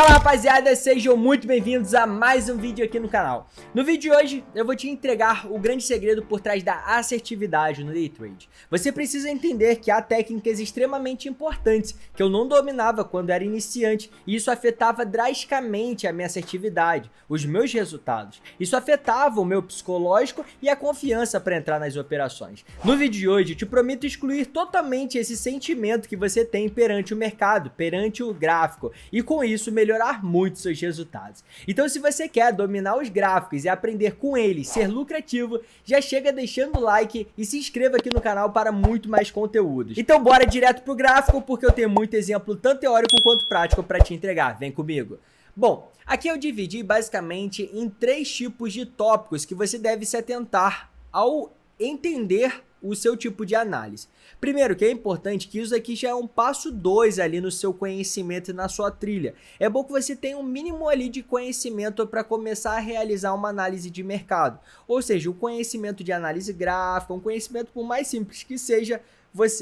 Fala rapaziada, sejam muito bem-vindos a mais um vídeo aqui no canal. No vídeo de hoje eu vou te entregar o grande segredo por trás da assertividade no Day Trade. Você precisa entender que há técnicas extremamente importantes que eu não dominava quando era iniciante e isso afetava drasticamente a minha assertividade, os meus resultados. Isso afetava o meu psicológico e a confiança para entrar nas operações. No vídeo de hoje eu te prometo excluir totalmente esse sentimento que você tem perante o mercado, perante o gráfico e com isso melhorar muito seus resultados. Então se você quer dominar os gráficos e aprender com eles, ser lucrativo, já chega deixando o like e se inscreva aqui no canal para muito mais conteúdos. Então bora direto pro gráfico porque eu tenho muito exemplo tanto teórico quanto prático para te entregar, vem comigo. Bom, aqui eu dividi basicamente em 3 tipos de tópicos que você deve se atentar ao entender o seu tipo de análise. Primeiro, que é importante que isso aqui já é um passo 2 ali no seu conhecimento e na sua trilha. É bom que você tenha um mínimo ali de conhecimento para começar a realizar uma análise de mercado. Ou seja, o conhecimento de análise gráfica, um conhecimento por mais simples que seja,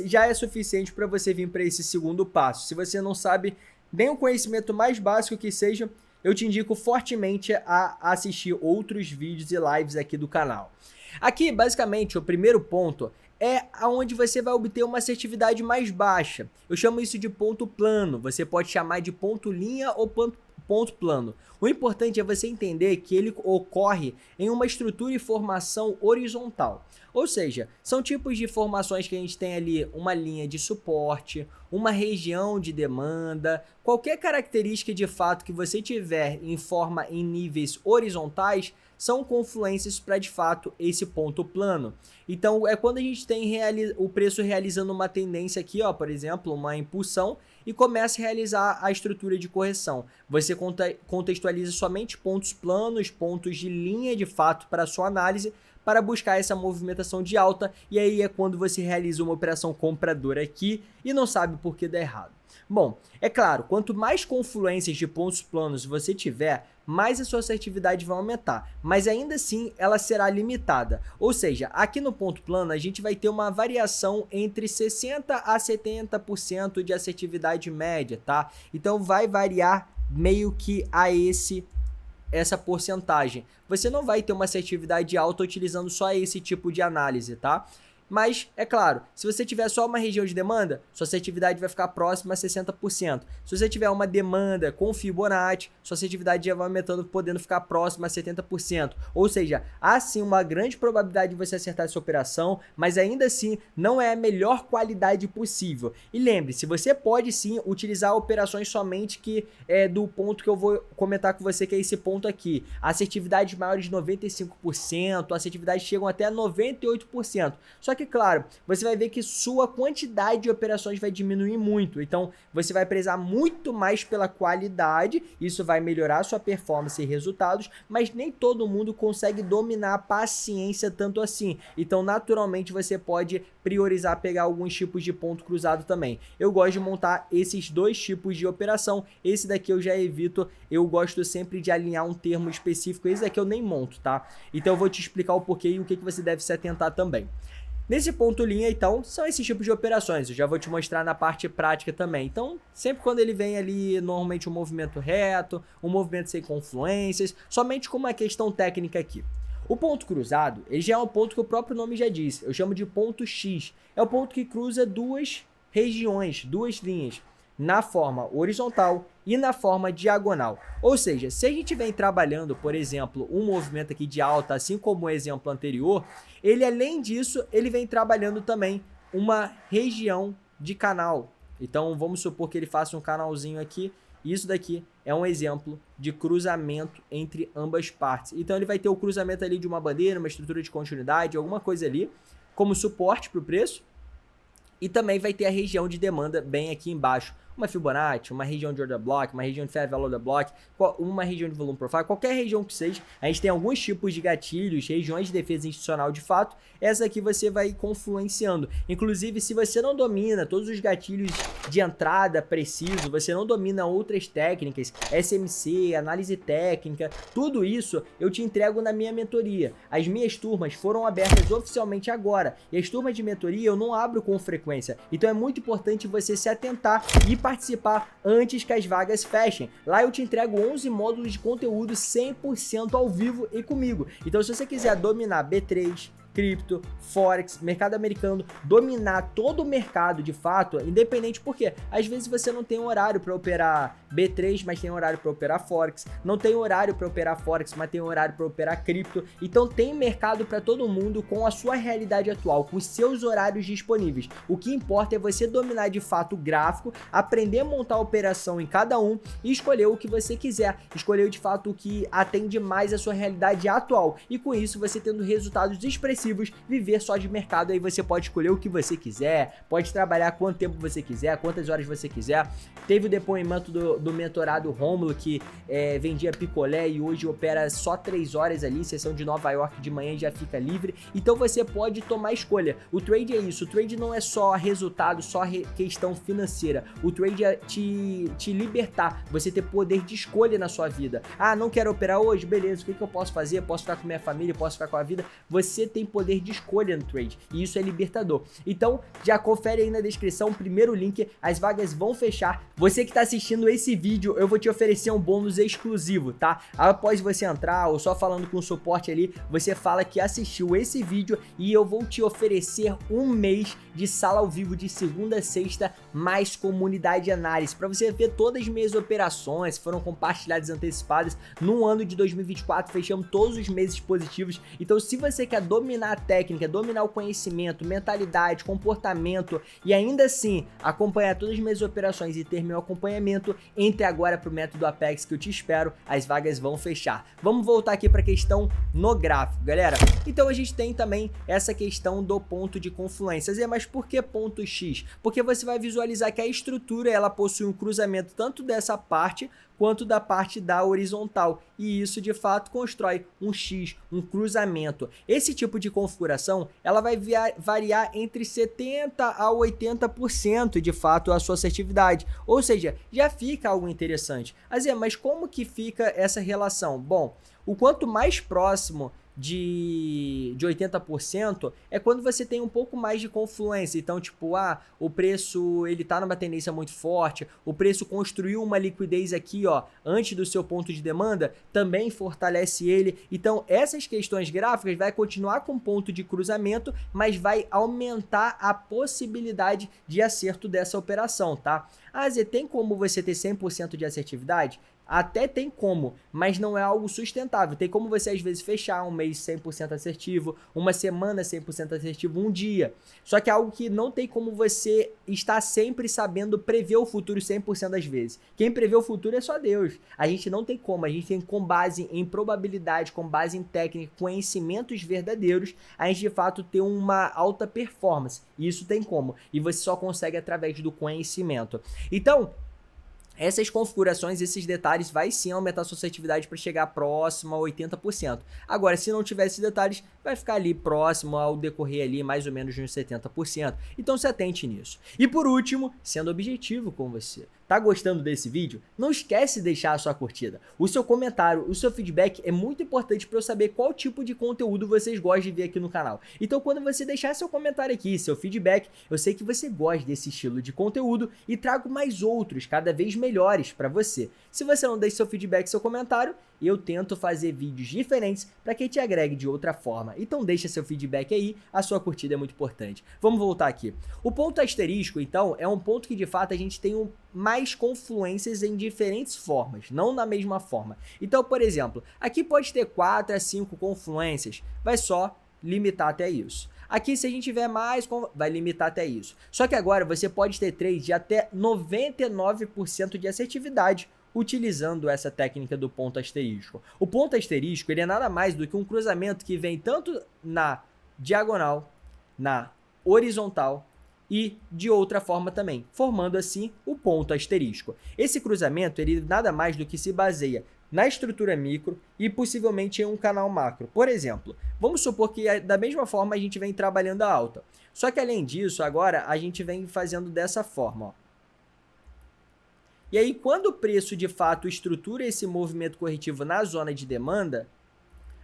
já é suficiente para você vir para esse segundo passo. Se você não sabe nem o conhecimento mais básico que seja, eu te indico fortemente a assistir outros vídeos e lives aqui do canal. Aqui, basicamente, o primeiro ponto é aonde você vai obter uma assertividade mais baixa. Eu chamo isso de ponto plano, você pode chamar de ponto linha ou ponto plano. O importante é você entender que ele ocorre em uma estrutura e formação horizontal. Ou seja, são tipos de formações que a gente tem ali uma linha de suporte, uma região de demanda, qualquer característica de fato que você tiver em níveis horizontais, são confluências para de fato esse ponto plano. Então é quando a gente tem o preço realizando uma tendência aqui, ó, por exemplo, uma impulsão e começa a realizar a estrutura de correção. Você contextualiza somente pontos planos, pontos de linha de fato para a sua análise, para buscar essa movimentação de alta, e aí é quando você realiza uma operação compradora aqui e não sabe por que dá errado. Bom, é claro, quanto mais confluências de pontos planos você tiver, mais a sua assertividade vai aumentar, mas ainda assim ela será limitada. Ou seja, aqui no ponto plano a gente vai ter uma variação entre 60% a 70% de assertividade média, tá? Então vai variar meio que a essa porcentagem. Você não vai ter uma assertividade alta utilizando só esse tipo de análise, tá? Mas, é claro, se você tiver só uma região de demanda, sua assertividade vai ficar próxima a 60%. Se você tiver uma demanda com Fibonacci, sua assertividade já vai aumentando, podendo ficar próxima a 70%. Ou seja, há sim uma grande probabilidade de você acertar essa operação, mas ainda assim não é a melhor qualidade possível. E lembre-se, você pode sim utilizar operações somente que é do ponto que eu vou comentar com você, que é esse ponto aqui. Assertividade maior de 95%, assertividade chegam até 98%. Só que, claro, você vai ver que sua quantidade de operações vai diminuir muito. Então, você vai prezar muito mais pela qualidade. Isso vai melhorar sua performance e resultados. Mas nem todo mundo consegue dominar a paciência tanto assim. Então, naturalmente, você pode priorizar pegar alguns tipos de ponto cruzado também. Eu gosto de montar esses 2 tipos de operação. Esse daqui eu já evito. Eu gosto sempre de alinhar um termo específico. Esse daqui eu nem monto, tá? Então, eu vou te explicar o porquê e o que você deve se atentar também. Nesse ponto linha, então, são esses tipos de operações. Eu já vou te mostrar na parte prática também. Então, sempre quando ele vem ali, normalmente um movimento reto, um movimento sem confluências, somente com uma questão técnica aqui. O ponto cruzado, ele já é um ponto que o próprio nome já diz. Eu chamo de ponto X. É o ponto que cruza 2 regiões, 2 linhas, na forma horizontal e na forma diagonal. Ou seja, se a gente vem trabalhando, por exemplo, um movimento aqui de alta, assim como o exemplo anterior, ele além disso, ele vem trabalhando também uma região de canal. Então vamos supor que ele faça um canalzinho aqui, e isso daqui é um exemplo de cruzamento entre ambas partes. Então ele vai ter o cruzamento ali de uma bandeira, uma estrutura de continuidade, alguma coisa ali, como suporte para o preço, e também vai ter a região de demanda bem aqui embaixo. Uma Fibonacci, uma região de Order Block, uma região de Fair Value Order Block, uma região de Volume Profile, qualquer região que seja. A gente tem alguns tipos de gatilhos, regiões de defesa institucional de fato. Essa aqui você vai confluenciando. Inclusive, se você não domina todos os gatilhos de entrada preciso, você não domina outras técnicas, SMC, análise técnica, tudo isso eu te entrego na minha mentoria. As minhas turmas foram abertas oficialmente agora. E as turmas de mentoria eu não abro com frequência. Então é muito importante você se atentar e participar antes que as vagas fechem. Lá eu te entrego 11 módulos de conteúdo 100% ao vivo e comigo. Então se você quiser dominar B3, cripto, forex, mercado americano, dominar todo o mercado de fato, independente, porque às vezes você não tem horário para operar B3, mas tem horário para operar forex, não tem horário para operar forex, mas tem horário para operar cripto. Então tem mercado para todo mundo com a sua realidade atual, com os seus horários disponíveis. O que importa é você dominar de fato o gráfico, aprender a montar a operação em cada um e escolher o que você quiser, escolher de fato o que atende mais a sua realidade atual. E com isso você tendo resultados expressivos, viver só de mercado, aí você pode escolher o que você quiser, pode trabalhar quanto tempo você quiser, quantas horas você quiser. Teve o depoimento do mentorado Rômulo, que vendia picolé e hoje opera só 3 horas ali, sessão de Nova York de manhã e já fica livre. Então você pode tomar escolha. O trade é isso, o trade não é só resultado, só questão financeira. O trade é te libertar, você ter poder de escolha na sua vida. Ah, não quero operar hoje? Beleza, o que eu posso fazer? Posso ficar com minha família, posso ficar com a vida? Você tem poder de escolha no trade, e isso é libertador. Então, já confere aí na descrição o primeiro link, as vagas vão fechar. Você que está assistindo esse vídeo, eu vou te oferecer um bônus exclusivo, tá? Após você entrar, ou só falando com o suporte ali, você fala que assistiu esse vídeo e eu vou te oferecer um mês de sala ao vivo de segunda a sexta, mais comunidade análise, para você ver todas as minhas operações, foram compartilhadas antecipadas. No ano de 2024, fechamos todos os meses positivos. Então, se você quer dominar a técnica, dominar o conhecimento, mentalidade, comportamento e ainda assim acompanhar todas as minhas operações e ter meu acompanhamento, entre agora para o método Apex que eu te espero, as vagas vão fechar. Vamos voltar aqui para a questão no gráfico, galera. Então a gente tem também essa questão do ponto de confluências. Mas por que ponto X? Porque você vai visualizar que a estrutura ela possui um cruzamento tanto dessa parte quanto da parte da horizontal, e isso de fato constrói um X, um cruzamento. Esse tipo de configuração ela vai variar entre 70% a 80% de fato a sua assertividade, ou seja, já fica algo interessante. Mas como que fica essa relação? Bom, o quanto mais próximo de 80% é quando você tem um pouco mais de confluência. Então, tipo, o preço ele tá numa tendência muito forte, o preço construiu uma liquidez aqui, ó, antes do seu ponto de demanda, também fortalece ele. Então, essas questões gráficas vai continuar com ponto de cruzamento, mas vai aumentar a possibilidade de acerto dessa operação, tá? Zé, tem como você ter 100% de assertividade? Até tem como, mas não é algo sustentável. Tem como você às vezes fechar um mês 100% assertivo, uma semana 100% assertivo, um dia. Só que é algo que não tem como você estar sempre sabendo prever o futuro 100% das vezes. Quem prevê o futuro é só Deus. A gente não tem como, a gente tem com base em probabilidade, com base em técnica, conhecimentos verdadeiros, a gente de fato ter uma alta performance. Isso tem como, e você só consegue através do conhecimento. Então, essas configurações, esses detalhes vai sim aumentar a sua assertividade para chegar próximo a 80%. Agora, se não tiver esses detalhes, vai ficar ali próximo ao decorrer ali mais ou menos uns 70%. Então se atente nisso. E por último, sendo objetivo com você. Tá gostando desse vídeo? Não esquece de deixar a sua curtida. O seu comentário, o seu feedback é muito importante para eu saber qual tipo de conteúdo vocês gostam de ver aqui no canal. Então quando você deixar seu comentário aqui, seu feedback, eu sei que você gosta desse estilo de conteúdo e trago mais outros cada vez melhores para você. Se você não deixa seu feedback, seu comentário, eu tento fazer vídeos diferentes para que te agregue de outra forma. Então deixa seu feedback aí, a sua curtida é muito importante. Vamos voltar aqui. O ponto asterisco, então, é um ponto que de fato a gente tem mais confluências em diferentes formas, não na mesma forma. Então, por exemplo, aqui pode ter 4 a 5 confluências, vai só limitar até isso. Aqui, se a gente tiver mais, vai limitar até isso. Só que agora você pode ter trade de até 99% de assertividade, utilizando essa técnica do ponto asterisco. O ponto asterisco ele é nada mais do que um cruzamento que vem tanto na diagonal, na horizontal e de outra forma também, formando assim o ponto asterisco. Esse cruzamento ele nada mais do que se baseia na estrutura micro e possivelmente em um canal macro. Por exemplo, vamos supor que da mesma forma a gente vem trabalhando a alta. Só que além disso, agora a gente vem fazendo dessa forma, ó. E aí, quando o preço de fato estrutura esse movimento corretivo na zona de demanda,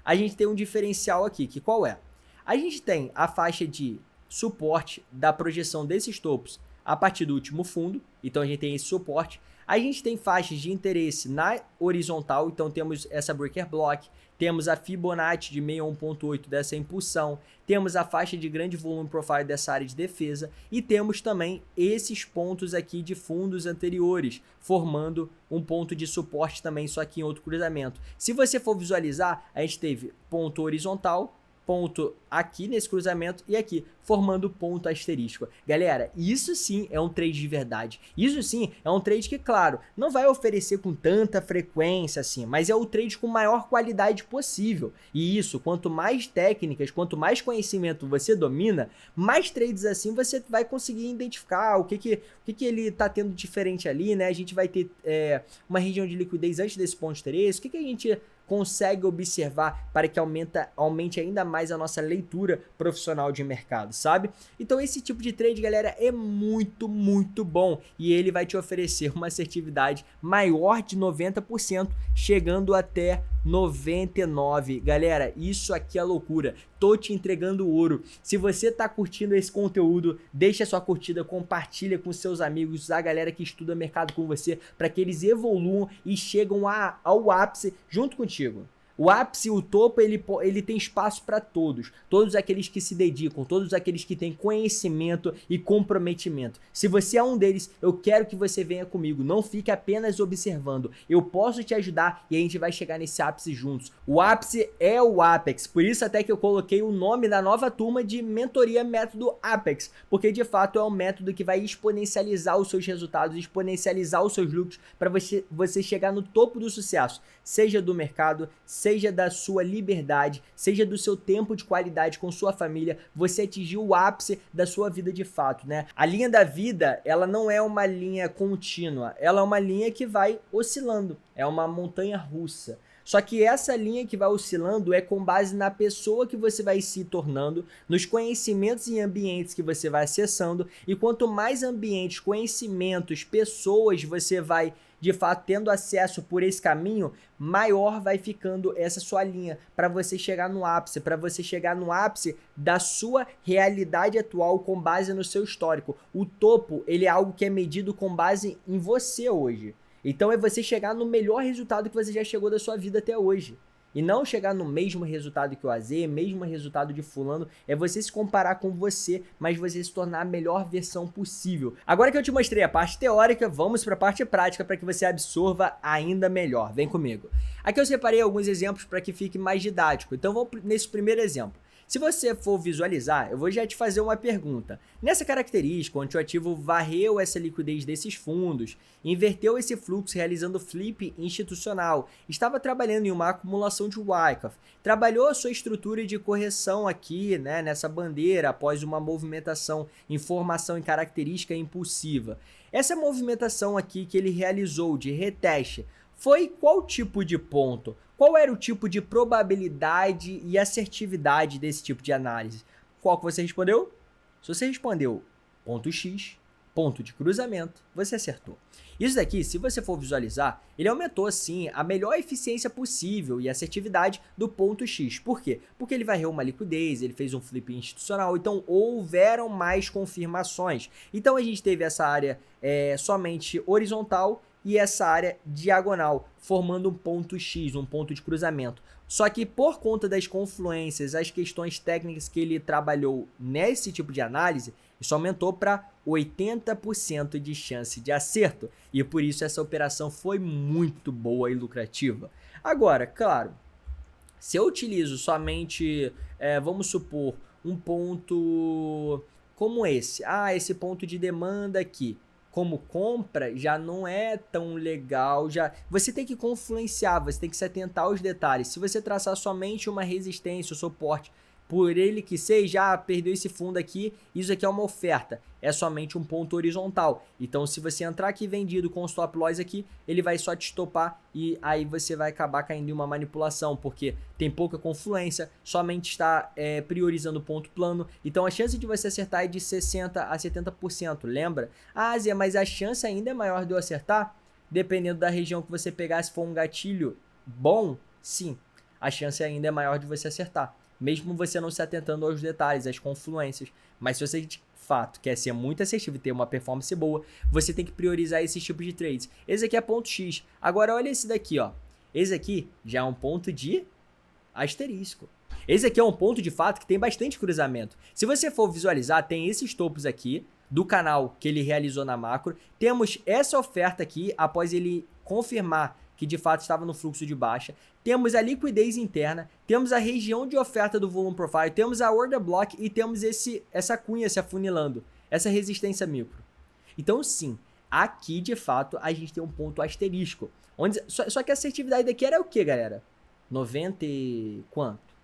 a gente tem um diferencial aqui, que qual é? A gente tem a faixa de suporte da projeção desses topos a partir do último fundo, então a gente tem esse suporte. A gente tem faixas de interesse na horizontal, então temos essa Breaker Block, temos a Fibonacci de 61.8 dessa impulsão, temos a faixa de grande volume profile dessa área de defesa e temos também esses pontos aqui de fundos anteriores, formando um ponto de suporte também, só que em outro cruzamento. Se você for visualizar, a gente teve ponto horizontal, ponto aqui nesse cruzamento e aqui, formando ponto asterístico. Galera, isso sim é um trade de verdade. Isso sim é um trade que, claro, não vai oferecer com tanta frequência assim, mas é o trade com maior qualidade possível. E isso, quanto mais técnicas, quanto mais conhecimento você domina, mais trades assim você vai conseguir identificar o que ele está tendo diferente ali, né? A gente vai ter uma região de liquidez antes desse ponto de interesse, o que a gente consegue observar para que aumente ainda mais a nossa leitura profissional de mercado, sabe? Então esse tipo de trade, galera, é muito, muito bom e ele vai te oferecer uma assertividade maior de 90%, chegando até 99%. Galera, isso aqui é loucura. Tô te entregando ouro. Se você tá curtindo esse conteúdo, deixa sua curtida, compartilha com seus amigos, a galera que estuda mercado com você, para que eles evoluam e chegam ao ápice junto contigo. O ápice, o topo, ele tem espaço para todos. Todos aqueles que se dedicam, todos aqueles que têm conhecimento e comprometimento. Se você é um deles, eu quero que você venha comigo. Não fique apenas observando. Eu posso te ajudar e a gente vai chegar nesse ápice juntos. O ápice é o Apex. Por isso até que eu coloquei o nome da nova turma de Mentoria Método Apex. Porque de fato é um método que vai exponencializar os seus resultados, exponencializar os seus lucros para você chegar no topo do sucesso. Seja do mercado, seja da sua liberdade, seja do seu tempo de qualidade com sua família, você atingiu o ápice da sua vida de fato, né? A linha da vida, ela não é uma linha contínua, ela é uma linha que vai oscilando, é uma montanha russa. Só que essa linha que vai oscilando é com base na pessoa que você vai se tornando, nos conhecimentos e ambientes que você vai acessando, e quanto mais ambientes, conhecimentos, pessoas você vai de fato tendo acesso por esse caminho, maior vai ficando essa sua linha para você chegar no ápice, da sua realidade atual com base no seu histórico. O topo, ele é algo que é medido com base em você hoje. Então é você chegar no melhor resultado que você já chegou da sua vida até hoje. E não chegar no mesmo resultado que o AZ, mesmo resultado de fulano, é você se comparar com você, mas você se tornar a melhor versão possível. Agora que eu te mostrei a parte teórica, vamos para a parte prática para que você absorva ainda melhor. Vem comigo. Aqui eu separei alguns exemplos para que fique mais didático. Então vamos nesse primeiro exemplo. Se você for visualizar, eu vou já te fazer uma pergunta. Nessa característica, onde o ativo varreu essa liquidez desses fundos, inverteu esse fluxo realizando flip institucional, estava trabalhando em uma acumulação de Wyckoff, trabalhou a sua estrutura de correção aqui, né, nessa bandeira após uma movimentação em formação em característica impulsiva. Essa movimentação aqui que ele realizou de reteste foi qual tipo de ponto? Qual era o tipo de probabilidade e assertividade desse tipo de análise? Qual que você respondeu? Se você respondeu ponto X, ponto de cruzamento, você acertou. Isso daqui, se você for visualizar, ele aumentou sim a melhor eficiência possível e assertividade do ponto X. Por quê? Porque ele varreu uma liquidez, ele fez um flip institucional, então houveram mais confirmações. Então a gente teve essa área somente horizontal e essa área diagonal, formando um ponto X, um ponto de cruzamento. Só que por conta das confluências, as questões técnicas que ele trabalhou nesse tipo de análise, isso aumentou para 80% de chance de acerto. E por isso essa operação foi muito boa e lucrativa. Agora, claro, se eu utilizo somente, vamos supor, um ponto como esse. Esse ponto de demanda aqui. Como compra, já não é tão legal, você tem que confluenciar, você tem que se atentar aos detalhes. Se você traçar somente uma resistência ou suporte, por ele que seja, perdeu esse fundo aqui, isso aqui é uma oferta, é somente um ponto horizontal. Então se você entrar aqui vendido com o stop loss aqui, ele vai só te estopar e aí você vai acabar caindo em uma manipulação, porque tem pouca confluência, somente está priorizando o ponto plano, então a chance de você acertar é de 60% a 70%, lembra? Zé, mas a chance ainda é maior de eu acertar? Dependendo da região que você pegar, se for um gatilho bom, sim, a chance ainda é maior de você acertar. Mesmo você não se atentando aos detalhes, às confluências. Mas se você fato quer ser muito assertivo e ter uma performance boa, você tem que priorizar esses tipos de trades. Esse aqui é ponto X. Agora olha esse daqui, ó. Esse aqui já é um ponto de asterisco. Esse aqui é um ponto de fato que tem bastante cruzamento. Se você for visualizar, tem esses topos aqui do canal que ele realizou na macro. Temos essa oferta aqui após ele confirmar que de fato estava no fluxo de baixa. Temos a liquidez interna, temos a região de oferta do volume profile, temos a order block e temos essa cunha se afunilando, essa resistência micro. Então sim, aqui de fato a gente tem um ponto asterisco. Só que a assertividade daqui era o que, galera? 90 e quanto?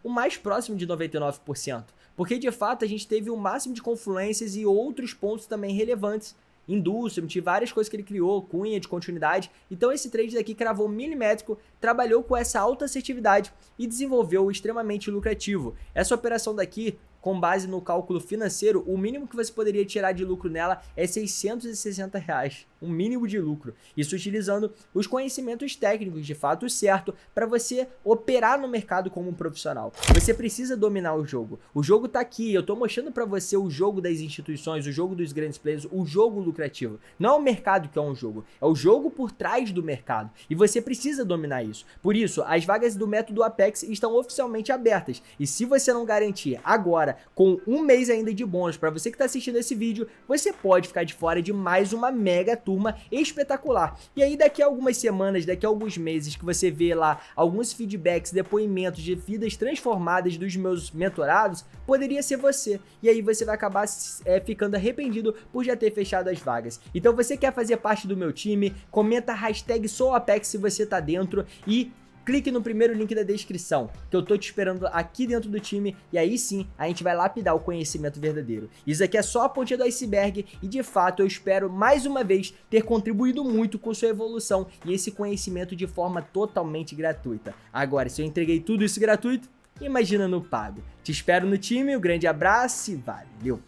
O mais próximo de 99%. Porque de fato a gente teve o máximo de confluências e outros pontos também relevantes. Industrium, várias coisas que ele criou, cunha de continuidade. Então esse trade daqui cravou milimétrico, trabalhou com essa alta assertividade e desenvolveu extremamente lucrativo. Essa operação daqui, com base no cálculo financeiro, o mínimo que você poderia tirar de lucro nela é R$660, um mínimo de lucro. Isso utilizando os conhecimentos técnicos de fato certo para você operar no mercado como um profissional. Você precisa dominar o jogo. O jogo tá aqui, eu tô mostrando para você o jogo das instituições, o jogo dos grandes players, o jogo lucrativo. Não é o mercado que é um jogo, é o jogo por trás do mercado. E você precisa dominar isso. Por isso, as vagas do método Apex estão oficialmente abertas. E se você não garantir agora, com um mês ainda de bônus, para você que está assistindo esse vídeo, você pode ficar de fora de mais uma mega turma espetacular. E aí daqui a algumas semanas, daqui a alguns meses que você vê lá alguns feedbacks, depoimentos de vidas transformadas dos meus mentorados, poderia ser você. E aí você vai acabar ficando arrependido por já ter fechado as vagas. Então você quer fazer parte do meu time? Comenta hashtag SouApex se você tá dentro e clique no primeiro link da descrição, que eu tô te esperando aqui dentro do time, e aí sim a gente vai lapidar o conhecimento verdadeiro. Isso aqui é só a pontinha do iceberg e de fato eu espero mais uma vez ter contribuído muito com sua evolução e esse conhecimento de forma totalmente gratuita. Agora, se eu entreguei tudo isso gratuito, imagina no pago. Te espero no time, um grande abraço e valeu!